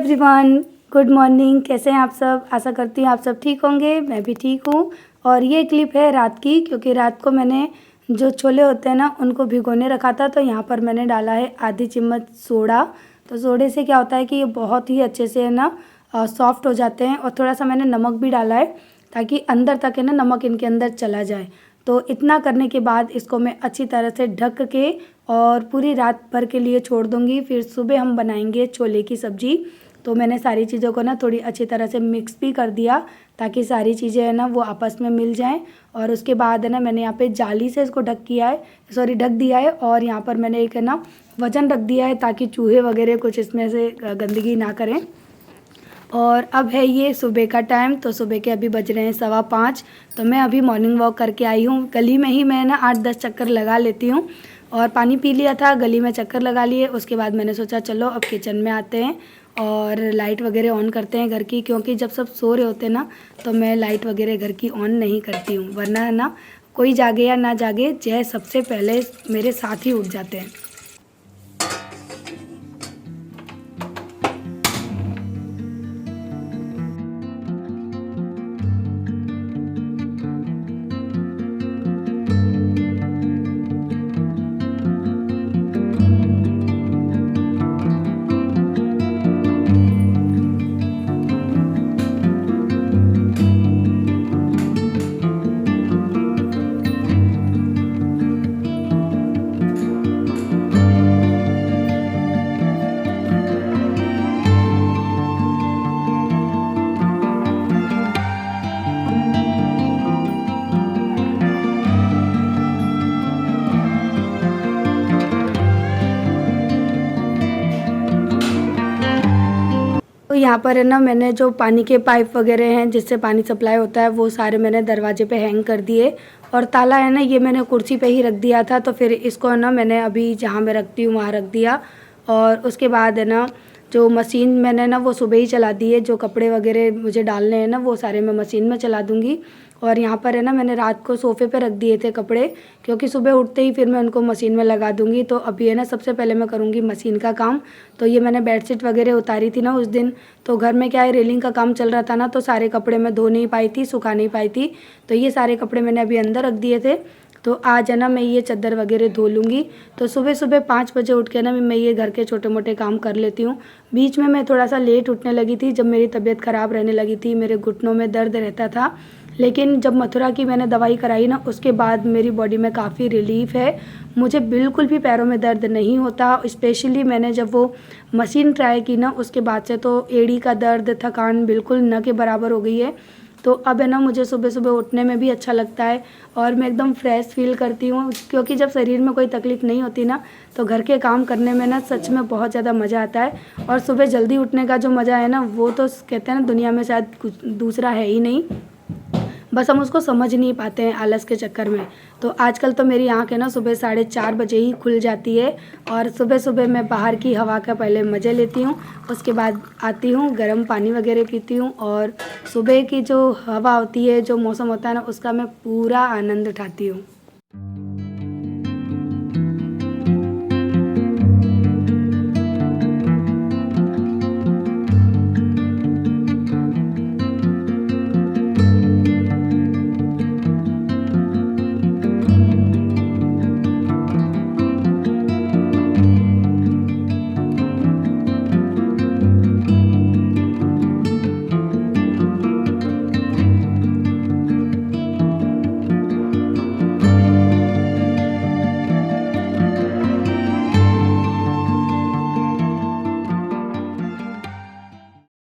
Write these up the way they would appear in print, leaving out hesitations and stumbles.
Everyone, good morning. कैसे हैं आप सब? आशा करती हूँ आप सब ठीक होंगे। मैं भी ठीक हूँ। और ये क्लिप है रात की, क्योंकि रात को मैंने जो छोले होते हैं ना उनको भिगोने रखा था। तो यहाँ पर मैंने डाला है आधी चम्मच सोडा। तो सोडे से क्या होता है कि ये बहुत ही अच्छे से है ना सॉफ्ट हो जाते हैं। और थोड़ा सा मैंने नमक भी डाला है ताकि अंदर तक है ना नमक इनके अंदर चला जाए। तो इतना करने के बाद इसको मैं अच्छी तरह से ढक के और पूरी रात भर के लिए छोड़ दूँगी। फिर सुबह हम बनाएंगे छोले की सब्ज़ी। तो मैंने सारी चीज़ों को ना थोड़ी अच्छी तरह से मिक्स भी कर दिया ताकि सारी चीज़ें है ना वो आपस में मिल जाएं। और उसके बाद है ना मैंने यहाँ पे जाली से इसको ढक दिया है। और यहाँ पर मैंने एक है ना वजन रख दिया है ताकि चूहे वगैरह कुछ इसमें से गंदगी ना करें। और अब है ये सुबह का टाइम। तो सुबह के अभी बज रहे हैं 5:15। तो मैं अभी मॉर्निंग वॉक करके आई हूँ। गली में ही मैं ना 8-10 चक्कर लगा लेती हूँ। और पानी पी लिया था, गली में चक्कर लगा लिए। उसके बाद मैंने सोचा चलो अब किचन में आते हैं और लाइट वगैरह ऑन करते हैं घर की, क्योंकि जब सब सो रहे होते हैं ना तो मैं लाइट वगैरह घर की ऑन नहीं करती हूँ, वरना है ना कोई जागे या ना जागे जय सबसे पहले मेरे साथ ही उठ जाते हैं। तो यहाँ पर है ना मैंने जो पानी के पाइप वगैरह हैं जिससे पानी सप्लाई होता है वो सारे मैंने दरवाजे पे हैंग कर दिए। और ताला है ना ये मैंने कुर्सी पे ही रख दिया था। तो फिर इसको है ना मैंने अभी जहाँ मैं रखती हूँ वहाँ रख दिया। और उसके बाद है ना जो मशीन मैंने ना वो सुबह ही चला दी है। जो कपड़े वगैरह मुझे डालने हैं ना वो सारे मैं मशीन में चला दूँगी। और यहाँ पर है ना मैंने रात को सोफ़े पे रख दिए थे कपड़े, क्योंकि सुबह उठते ही फिर मैं उनको मशीन में लगा दूँगी। तो अभी है ना सबसे पहले मैं करूँगी मशीन का काम। तो ये मैंने बेडशीट वगैरह उतारी थी ना उस दिन, तो घर में क्या है रेलिंग का काम चल रहा था ना, तो सारे कपड़े मैं धो नहीं पाई थी, सुखा नहीं पाई थी। तो ये सारे कपड़े मैंने अभी अंदर रख दिए थे। तो आज है ना मैं ये चादर वगैरह धो लूँगी। तो सुबह सुबह 5 बजे उठ के ना मैं ये घर के छोटे मोटे काम कर लेती हूँ। बीच में मैं थोड़ा सा लेट उठने लगी थी जब मेरी तबीयत ख़राब रहने लगी थी, मेरे घुटनों में दर्द रहता था। लेकिन जब मथुरा की मैंने दवाई कराई ना उसके बाद मेरी बॉडी में काफ़ी रिलीफ है। मुझे बिल्कुल भी पैरों में दर्द नहीं होता। स्पेशली मैंने जब वो मशीन ट्राई की ना उसके बाद से तो एड़ी का दर्द, थकान बिल्कुल न के बराबर हो गई है। तो अब है ना मुझे सुबह सुबह उठने में भी अच्छा लगता है और मैं एकदम फ्रेश फील करती हूँ, क्योंकि जब शरीर में कोई तकलीफ़ नहीं होती ना तो घर के काम करने में ना सच में बहुत ज़्यादा मज़ा आता है। और सुबह जल्दी उठने का जो मज़ा है ना वो तो कहते हैं ना दुनिया में शायद कुछ दूसरा है ही नहीं, बस हम उसको समझ नहीं पाते हैं आलस के चक्कर में। तो आजकल तो मेरी आँख है ना सुबह 4:30 बजे ही खुल जाती है। और सुबह सुबह मैं बाहर की हवा का पहले मज़े लेती हूँ, उसके बाद आती हूँ गर्म पानी वगैरह पीती हूँ। और सुबह की जो हवा होती है, जो मौसम होता है ना, उसका मैं पूरा आनंद उठाती हूँ।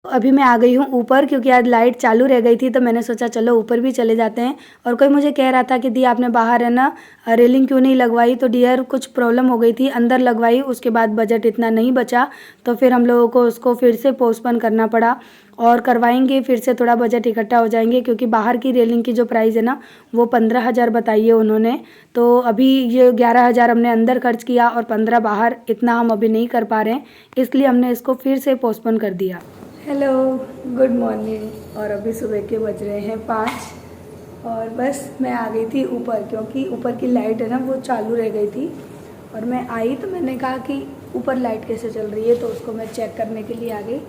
अभी मैं आ गई हूँ ऊपर, क्योंकि आज लाइट चालू रह गई थी तो मैंने सोचा चलो ऊपर भी चले जाते हैं। और कोई मुझे कह रहा था कि दी आपने बाहर है ना रेलिंग क्यों नहीं लगवाई। तो डियर कुछ प्रॉब्लम हो गई थी, अंदर लगवाई, उसके बाद बजट इतना नहीं बचा तो फिर हम लोगों को उसको फिर से पोस्टपोन करना पड़ा। और करवाएंगे फिर से, थोड़ा बजट इकट्ठा हो जाएंगे, क्योंकि बाहर की रेलिंग की जो प्राइस है ना वो 15,000 बताई है उन्होंने। तो अभी ये 11,000 हमने अंदर खर्च किया और 15 बाहर, इतना हम अभी नहीं कर पा रहे हैं, इसलिए हमने इसको फिर से पोस्टपोन कर दिया। Hello, good morning. और अभी सुबह के बज रहे हैं 5 और बस मैं आ गई थी ऊपर, क्योंकि ऊपर की लाइट है ना वो चालू रह गई थी। और मैं आई तो मैंने कहा कि ऊपर लाइट कैसे चल रही है, तो उसको मैं चेक करने के लिए आ गई।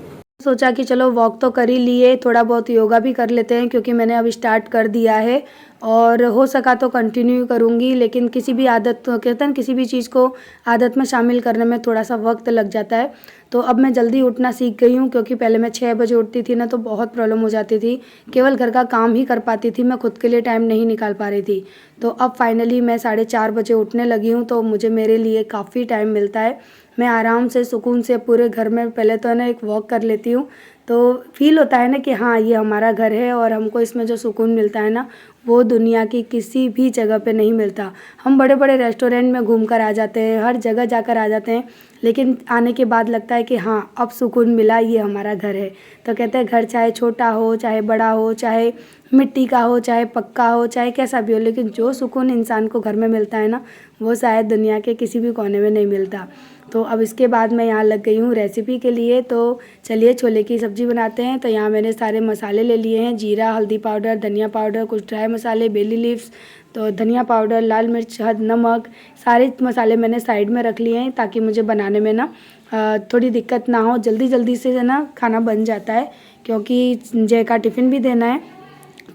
सोचा कि चलो वॉक तो कर ही लिए, थोड़ा बहुत योगा भी कर लेते हैं क्योंकि मैंने अभी स्टार्ट कर दिया है और हो सका तो कंटिन्यू करूँगी। लेकिन किसी भी आदत तो कहते हैं किसी भी चीज़ को आदत में शामिल करने में थोड़ा सा वक्त लग जाता है। तो अब मैं जल्दी उठना सीख गई हूँ क्योंकि पहले मैं 6 बजे उठती थी ना तो बहुत प्रॉब्लम हो जाती थी, केवल घर का काम ही कर पाती थी, मैं खुद के लिए टाइम नहीं निकाल पा रही थी। तो अब फाइनली मैं 4:30 बजे उठने लगी हूँ तो मुझे मेरे लिए काफ़ी टाइम मिलता है। मैं आराम से सुकून से पूरे घर में पहले तो है ना एक वॉक कर लेती हूँ, तो फील होता है ना कि हाँ ये हमारा घर है और हमको इसमें जो सुकून मिलता है ना वो दुनिया की किसी भी जगह पे नहीं मिलता। हम बड़े बड़े रेस्टोरेंट में घूम कर आ जाते हैं, हर जगह जाकर आ जाते हैं, लेकिन आने के बाद लगता है कि हाँ अब सुकून मिला, ये हमारा घर है। तो कहते हैं घर चाहे छोटा हो चाहे बड़ा हो, चाहे मिट्टी का हो चाहे पक्का हो चाहे कैसा भी हो, लेकिन जो सुकून इंसान को घर में मिलता है ना वो शायद दुनिया के किसी भी कोने में नहीं मिलता। तो अब इसके बाद मैं यहाँ लग गई हूँ रेसिपी के लिए। तो चलिए छोले की सब्ज़ी बनाते हैं। तो यहाँ मैंने सारे मसाले ले लिए हैं, जीरा, हल्दी पाउडर, धनिया पाउडर, कुछ ड्राई मसाले, बेली लीव्स, तो धनिया पाउडर, लाल मिर्च, नमक, सारे मसाले मैंने साइड में रख लिए हैं ताकि मुझे बनाने में ना थोड़ी दिक्कत ना हो, जल्दी जल्दी से ना खाना बन जाता है क्योंकि जय का टिफ़िन भी देना है।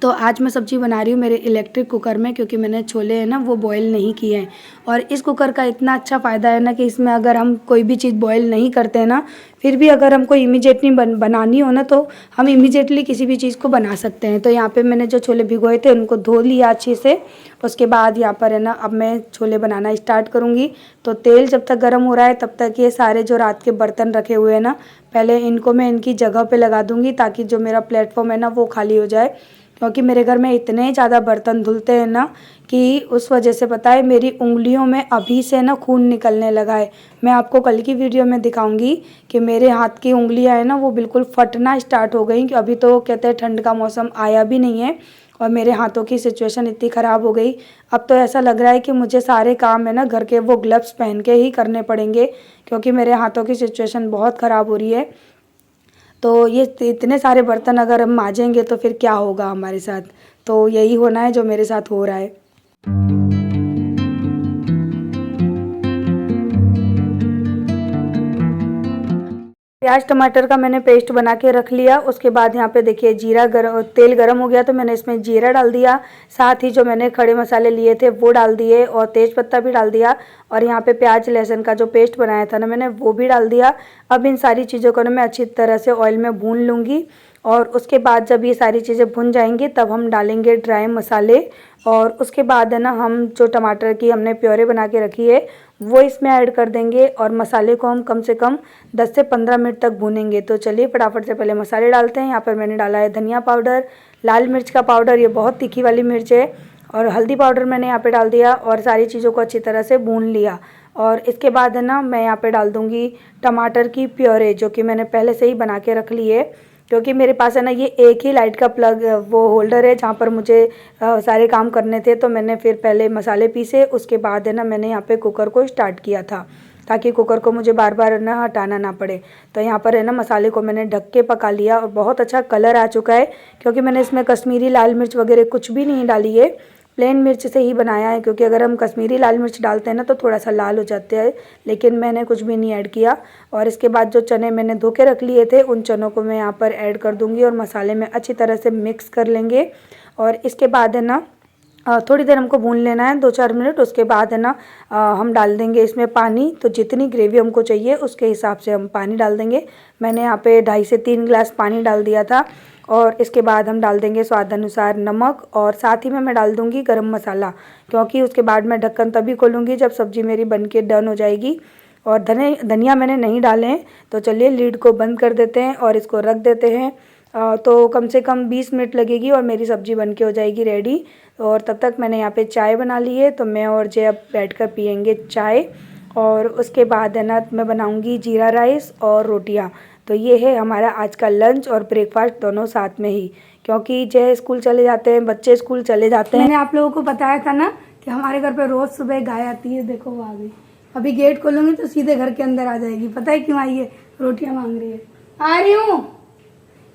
तो आज मैं सब्ज़ी बना रही हूँ मेरे इलेक्ट्रिक कुकर में क्योंकि मैंने छोले हैं ना वो बॉईल नहीं किए हैं। और इस कुकर का इतना अच्छा फ़ायदा है ना कि इसमें अगर हम कोई भी चीज़ बॉईल नहीं करते हैं ना, फिर भी अगर हमको इमीडिएटली बनानी हो ना तो हम इमीडिएटली किसी भी चीज़ को बना सकते हैं। तो यहाँ पे मैंने जो छोले भिगोए थे उनको धो लिया अच्छे से। उसके बाद यहाँ पर है ना अब मैं छोले बनाना स्टार्ट करूँगी। तो तेल जब तक गर्म हो रहा है तब तक ये सारे जो रात के बर्तन रखे हुए हैं ना पहले इनको मैं इनकी जगह पर लगा दूँगी ताकि जो मेरा प्लेटफॉर्म है ना वो खाली हो जाए, क्योंकि मेरे घर में इतने ज़्यादा बर्तन धुलते हैं ना कि उस वजह से पता है मेरी उंगलियों में अभी से ना खून निकलने लगा है। मैं आपको कल की वीडियो में दिखाऊंगी कि मेरे हाथ की उंगलियां है ना वो बिल्कुल फटना स्टार्ट हो गई। कि अभी तो कहते हैं ठंड का मौसम आया भी नहीं है और मेरे हाथों की सिचुएशन इतनी ख़राब हो गई। अब तो ऐसा लग रहा है कि मुझे सारे काम है ना घर के वो ग्लव्स पहन के ही करने पड़ेंगे क्योंकि मेरे हाथों की सिचुएशन बहुत ख़राब हो रही है। तो ये इतने सारे बर्तन अगर हम मांजेंगे तो फिर क्या होगा हमारे साथ। तो यही होना है जो मेरे साथ हो रहा है। प्याज टमाटर का मैंने पेस्ट बना के रख लिया। उसके बाद यहाँ पे देखिए तेल गरम हो गया तो मैंने इसमें जीरा डाल दिया, साथ ही जो मैंने खड़े मसाले लिए थे वो डाल दिए और तेज पत्ता भी डाल दिया। और यहाँ पे प्याज लहसुन का जो पेस्ट बनाया था ना मैंने वो भी डाल दिया। अब इन सारी चीज़ों को ना मैं अच्छी तरह से ऑयल में भून लूँगी और उसके बाद जब ये सारी चीज़ें भुन जाएंगी तब हम डालेंगे ड्राई मसाले। और उसके बाद है ना हम जो टमाटर की हमने प्योरे बना के रखी है वो इसमें ऐड कर देंगे और मसाले को हम कम से कम 10 से 15 मिनट तक भूनेंगे। तो चलिए फटाफट से पहले मसाले डालते हैं। यहाँ पर मैंने डाला है धनिया पाउडर, लाल मिर्च का पाउडर, ये बहुत तीखी वाली मिर्च है, और हल्दी पाउडर मैंने यहाँ पे डाल दिया और सारी चीज़ों को अच्छी तरह से भून लिया। और इसके बाद है ना मैं यहाँ पे डाल दूँगी टमाटर की प्योरे जो कि मैंने पहले से ही बना के रख ली है, क्योंकि मेरे पास है ना ये एक ही लाइट का प्लग वो होल्डर है जहाँ पर मुझे सारे काम करने थे। तो मैंने फिर पहले मसाले पीसे, उसके बाद है ना मैंने यहाँ पे कुकर को स्टार्ट किया था ताकि कुकर को मुझे बार बार ना हटाना ना पड़े। तो यहाँ पर है ना मसाले को मैंने ढक के पका लिया और बहुत अच्छा कलर आ चुका है क्योंकि मैंने इसमें कश्मीरी लाल मिर्च वगैरह कुछ भी नहीं डाली है, प्लेन मिर्च से ही बनाया है। क्योंकि अगर हम कश्मीरी लाल मिर्च डालते हैं ना तो थोड़ा सा लाल हो जाते हैं, लेकिन मैंने कुछ भी नहीं ऐड किया। और इसके बाद जो चने मैंने धो के रख लिए थे उन चनों को मैं यहाँ पर ऐड कर दूँगी और मसाले में अच्छी तरह से मिक्स कर लेंगे। और इसके बाद है ना थोड़ी देर हमको भून लेना है, 2-4 मिनट। उसके बाद है ना हम डाल देंगे इसमें पानी। तो जितनी ग्रेवी हमको चाहिए उसके हिसाब से हम पानी डाल देंगे। मैंने यहाँ पे 2.5 से 3 गिलास पानी डाल दिया था। और इसके बाद हम डाल देंगे स्वाद अनुसार नमक और साथ ही में मैं डाल दूँगी गरम मसाला, क्योंकि उसके बाद मैं ढक्कन तभी खोलूँगी जब सब्ज़ी मेरी बनके डन हो जाएगी। और धनिया मैंने नहीं डाले हैं। तो चलिए लीड को बंद कर देते हैं और इसको रख देते हैं। तो कम से कम 20 मिनट लगेगी और मेरी सब्ज़ी बनके हो जाएगी रेडी। और तब तक मैंने यहाँ पे चाय बना ली है, तो मैं और जय अब बैठकर पियेंगे चाय। और उसके बाद है ना मैं बनाऊँगी जीरा राइस और रोटियाँ। तो ये है हमारा आज का लंच और ब्रेकफास्ट दोनों साथ में ही, क्योंकि जय स्कूल चले जाते हैं, बच्चे स्कूल चले जाते हैं। मैंने आप लोगों को बताया था ना कि हमारे घर पे रोज़ सुबह गाय आती है। देखो वो आ गई। अभी गेट खोलूँगी तो सीधे घर के अंदर आ जाएगी। पता है क्यों आई है? रोटियाँ मांग रही है। आ रही हूँ।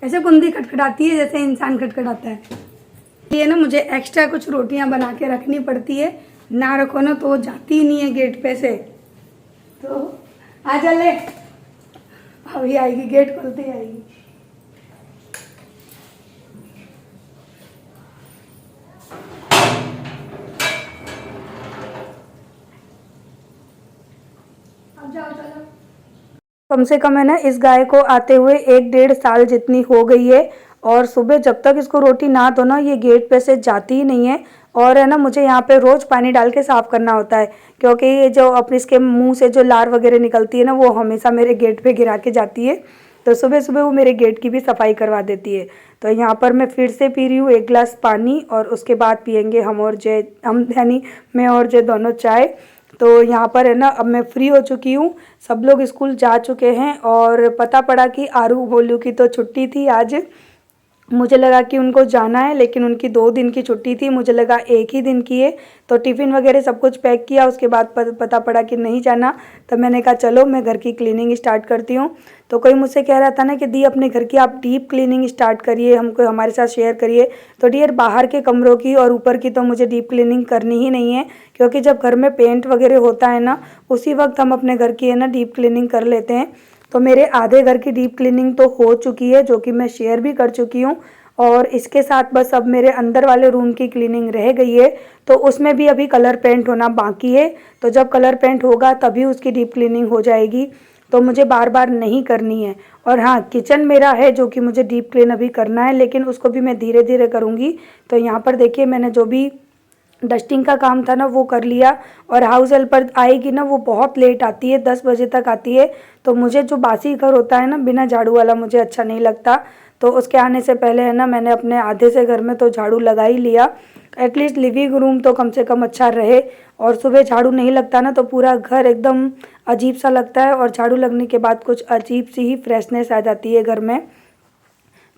ऐसे कुंडी खटखटाती है जैसे इंसान खटखटाता है। ये ना मुझे एक्स्ट्रा कुछ रोटियां बना के रखनी पड़ती है, ना रखो ना तो वो जाती ही नहीं है गेट पे से। तो आ जा ले, अभी आएगी, गेट खोलते ही आएगी। कम से कम है ना इस गाय को आते हुए 1-1.5 साल जितनी हो गई है, और सुबह जब तक इसको रोटी ना दो ना ये गेट पे से जाती ही नहीं है। और है ना मुझे यहाँ पे रोज़ पानी डाल के साफ़ करना होता है, क्योंकि ये जो अपने इसके मुंह से जो लार वगैरह निकलती है ना वो हमेशा मेरे गेट पे गिरा के जाती है। तो सुबह सुबह वो मेरे गेट की भी सफाई करवा देती है। तो यहाँ पर मैं फिर से पी रही हूँ 1 गिलास पानी, और उसके बाद पियेंगे हम यानी मैं और जय दोनों चाय। तो यहाँ पर है ना अब मैं फ्री हो चुकी हूँ, सब लोग स्कूल जा चुके हैं, और पता पड़ा कि आरू बोलू की तो छुट्टी थी आज। मुझे लगा कि उनको जाना है, लेकिन उनकी 2 दिन की छुट्टी थी, मुझे लगा 1 ही दिन की है। तो टिफ़िन वगैरह सब कुछ पैक किया, उसके बाद पता पड़ा कि नहीं जाना। तो मैंने कहा चलो मैं घर की क्लीनिंग स्टार्ट करती हूँ। तो कोई मुझसे कह रहा था ना कि दी अपने घर की आप डीप क्लीनिंग स्टार्ट करिए, हमको हमारे साथ शेयर करिए। तो डियर बाहर के कमरों की और ऊपर की तो मुझे डीप क्लीनिंग करनी ही नहीं है, क्योंकि जब घर में पेंट वगैरह होता है ना उसी वक्त हम अपने घर की है ना डीप क्लीनिंग कर लेते हैं। तो मेरे आधे घर की डीप क्लीनिंग तो हो चुकी है, जो कि मैं शेयर भी कर चुकी हूँ, और इसके साथ बस अब मेरे अंदर वाले रूम की क्लीनिंग रह गई है। तो उसमें भी अभी कलर पेंट होना बाकी है, तो जब कलर पेंट होगा तभी उसकी डीप क्लीनिंग हो जाएगी। तो मुझे बार बार नहीं करनी है। और हाँ, किचन मेरा है जो कि मुझे डीप क्लीन अभी करना है, लेकिन उसको भी मैं धीरे धीरे करूँगी। तो यहाँ पर देखिए मैंने जो भी डस्टिंग का काम था ना वो कर लिया। और हाउस हेल्पर आएगी ना वो बहुत लेट आती है, 10 बजे तक आती है। तो मुझे जो बासी घर होता है ना बिना झाड़ू वाला मुझे अच्छा नहीं लगता। तो उसके आने से पहले है ना मैंने अपने आधे से घर में तो झाड़ू लगा ही लिया। एटलीस्ट लिविंग रूम तो कम से कम अच्छा रहे। और सुबह झाड़ू नहीं लगता ना तो पूरा घर एकदम अजीब सा लगता है, और झाड़ू लगने के बाद कुछ अजीब सी ही फ्रेशनेस आ जाती है घर में।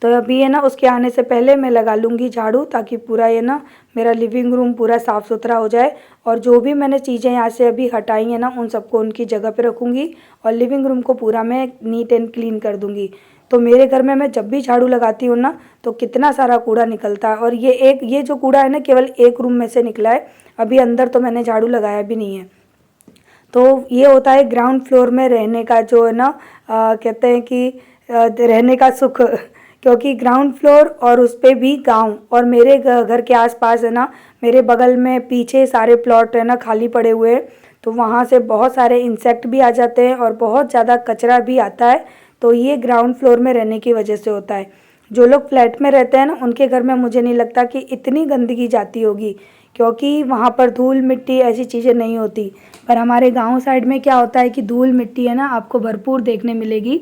तो अभी है ना उसके आने से पहले मैं लगा लूँगी झाड़ू, ताकि पूरा ये ना मेरा लिविंग रूम पूरा साफ़ सुथरा हो जाए। और जो भी मैंने चीज़ें यहाँ से अभी हटाई हैं ना उन सबको उनकी जगह पे रखूँगी, और लिविंग रूम को पूरा मैं नीट एंड क्लीन कर दूँगी। तो मेरे घर में मैं जब भी झाड़ू लगाती हूँ ना तो कितना सारा कूड़ा निकलता है, और ये जो कूड़ा है ना केवल एक रूम में से निकला है, अभी अंदर तो मैंने झाड़ू लगाया भी नहीं है। तो ये होता है ग्राउंड फ्लोर में रहने का जो है ना कहते हैं कि रहने का सुख। क्योंकि ग्राउंड फ्लोर और उस पर भी गांव, और मेरे घर के आसपास है ना मेरे बगल में पीछे सारे प्लॉट है ना खाली पड़े हुए हैं। तो वहाँ से बहुत सारे इंसेक्ट भी आ जाते हैं और बहुत ज़्यादा कचरा भी आता है। तो ये ग्राउंड फ्लोर में रहने की वजह से होता है। जो लोग फ्लैट में रहते हैं ना उनके घर में मुझे नहीं लगता कि इतनी गंदगी जाती होगी, क्योंकि वहाँ पर धूल मिट्टी ऐसी चीज़ें नहीं होती। पर हमारे गांव साइड में क्या होता है कि धूल मिट्टी है ना आपको भरपूर देखने मिलेगी।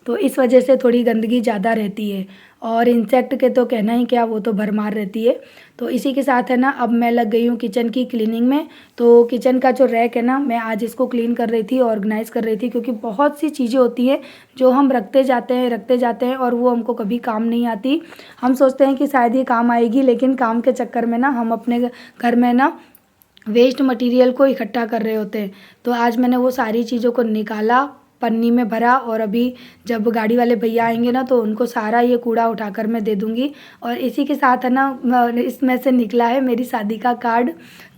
तो इस वजह से थोड़ी गंदगी ज़्यादा रहती है, और इंसेक्ट के तो कहना ही क्या, वो तो भरमार रहती है। तो इसी के साथ है ना अब मैं लग गई हूँ किचन की क्लीनिंग में। तो किचन का जो रैक है ना मैं आज इसको क्लीन कर रही थी, ऑर्गेनाइज़ कर रही थी, क्योंकि बहुत सी चीज़ें होती हैं जो हम रखते जाते हैं और वो हमको कभी काम नहीं आती। हम सोचते हैं कि शायद ये काम आएगी, लेकिन काम के चक्कर में ना हम अपने घर में ना वेस्ट मटेरियल को इकट्ठा कर रहे होते हैं। तो आज मैंने वो सारी चीज़ों को निकाला, पन्नी में भरा, और अभी जब गाड़ी वाले भैया आएंगे ना तो उनको सारा ये कूड़ा उठाकर मैं दे दूँगी। और इसी के साथ है ना इसमें से निकला है मेरी शादी का कार्ड,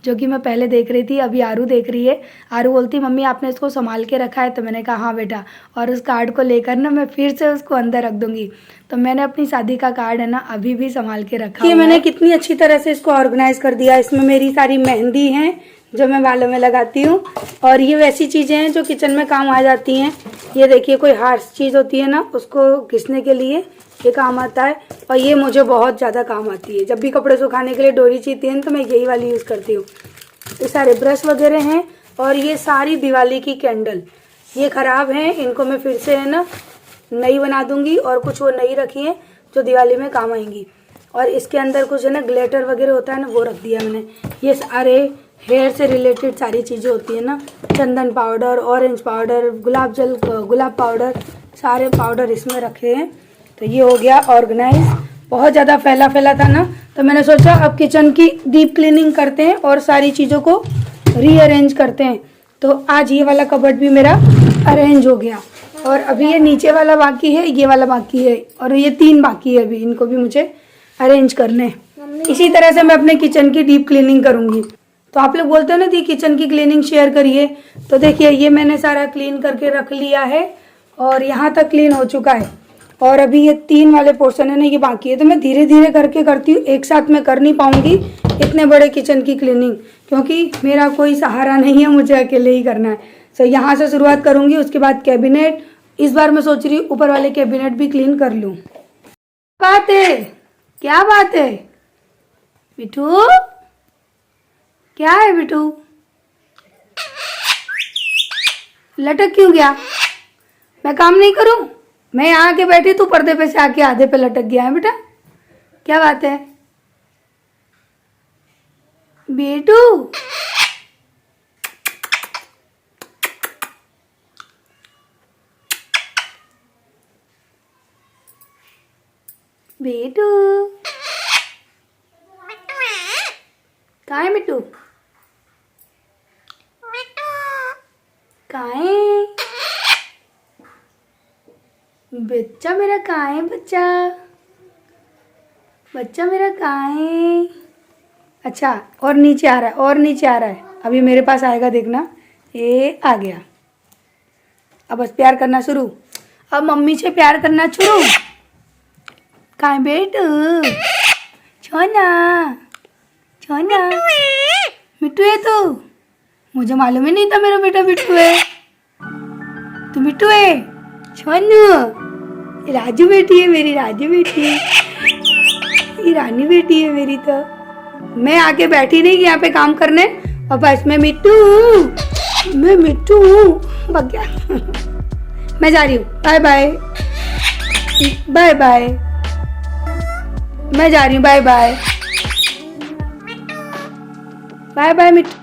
जो कि मैं पहले देख रही थी, अभी आरू देख रही है। आरू बोलती मम्मी आपने इसको संभाल के रखा है, तो मैंने कहा हाँ बेटा। और उस कार्ड को लेकर ना मैं फिर से उसको अंदर रख दूँगी। तो मैंने अपनी शादी का कार्ड है ना अभी भी संभाल के रखा है। मैंने कितनी अच्छी तरह से इसको ऑर्गेनाइज कर दिया। इसमें मेरी सारी मेहंदी हैं जो मैं बालों में लगाती हूँ, और ये वैसी चीज़ें हैं जो किचन में काम आ जाती हैं। ये देखिए कोई हार्श चीज़ होती है ना उसको घिसने के लिए ये काम आता है, और ये मुझे बहुत ज़्यादा काम आती है। जब भी कपड़े सुखाने के लिए डोरी चाहिए है तो मैं यही वाली यूज़ करती हूँ। ये सारे ब्रश वगैरह हैं, और ये सारी दिवाली की कैंडल ये ख़राब हैं, इनको मैं फिर से है ना नई बना दूँगी। और कुछ वो नई रखी हैं जो दिवाली में काम आएंगी। और इसके अंदर कुछ है ना ग्लिटर वगैरह होता है ना वो रख दिया मैंने। ये सारे हेयर से रिलेटेड सारी चीज़ें होती है ना, चंदन पाउडर, ऑरेंज पाउडर, गुलाब जल, गुलाब पाउडर, सारे पाउडर इसमें रखे हैं। तो ये हो गया ऑर्गेनाइज। बहुत ज़्यादा फैला था ना, तो मैंने सोचा अब किचन की डीप क्लीनिंग करते हैं और सारी चीज़ों को रीअरेंज करते हैं। तो आज ये वाला कबर्ड भी मेरा अरेंज हो गया, और अभी ये नीचे वाला बाकी है, ये वाला बाकी है, और ये 3 बाकी है अभी, इनको भी मुझे अरेंज करने। इसी तरह से मैं अपने किचन की डीप क्लीनिंग करूँगी। तो आप लोग बोलते हो ना दी किचन की क्लीनिंग शेयर करिए, तो देखिए ये मैंने सारा क्लीन करके रख लिया है, और यहाँ तक क्लीन हो चुका है। और अभी ये 3 वाले पोर्शन है ना ये बाकी है। तो मैं धीरे धीरे करके करती हूँ, एक साथ मैं कर नहीं पाऊँगी इतने बड़े किचन की क्लीनिंग, क्योंकि मेरा कोई सहारा नहीं है, मुझे अकेले ही करना है। सो यहाँ से शुरुआत करूँगी, उसके बाद कैबिनेट। इस बार मैं सोच रही हूँ ऊपर वाले कैबिनेट भी क्लीन कर लूँ। बात है, क्या बात है बिट्टू, क्या है बिट्टू, लटक क्यों गया? मैं काम नहीं करूं? मैं यहाँ आके बैठी, तू पर्दे पे से आके आधे पे लटक गया है बेटा, क्या बात है बेटू? बेटू कहाँ है बिट्टू? कहाँ है बच्चा मेरा? कहाँ है बच्चा? बच्चा मेरा कहाँ है? अच्छा, और नीचे आ रहा है, और नीचे आ रहा है, अभी मेरे पास आएगा, देखना। ये आ गया। अब बस प्यार करना शुरू, अब मम्मी से प्यार करना शुरू। कहाँ है बेटू? छोना छोना, मिट्टू है तू? मुझे मालूम ही नहीं था मेरा बेटा मिट्टू है। तू मिट्टू है? छोनू, राजू बेटी है मेरी, राजू बेटी है, ये रानी बेटी है मेरी। तो मैं आके बैठी नहीं यहाँ पे काम करने, और बस मैं मिट्टू हूँ, मैं मिट्टू हूँ, भाग गया। मैं जा रही हूँ, बाय बाय बाय बाय, मैं जा रही हूँ, बाय बाय बाय बाय मिट्टू।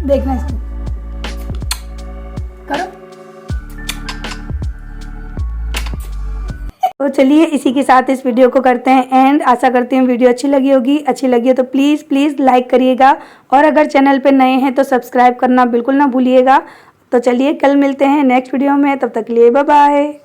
देखना इसको, करो। तो चलिए इसी के साथ इस वीडियो को करते हैं एंड। आशा करती हूँ वीडियो अच्छी लगी होगी। अच्छी लगी हो तो प्लीज़ प्लीज़ लाइक करिएगा, और अगर चैनल पे नए हैं तो सब्सक्राइब करना बिल्कुल ना भूलिएगा। तो चलिए कल मिलते हैं नेक्स्ट वीडियो में, तब तक के लिए बाय बाय।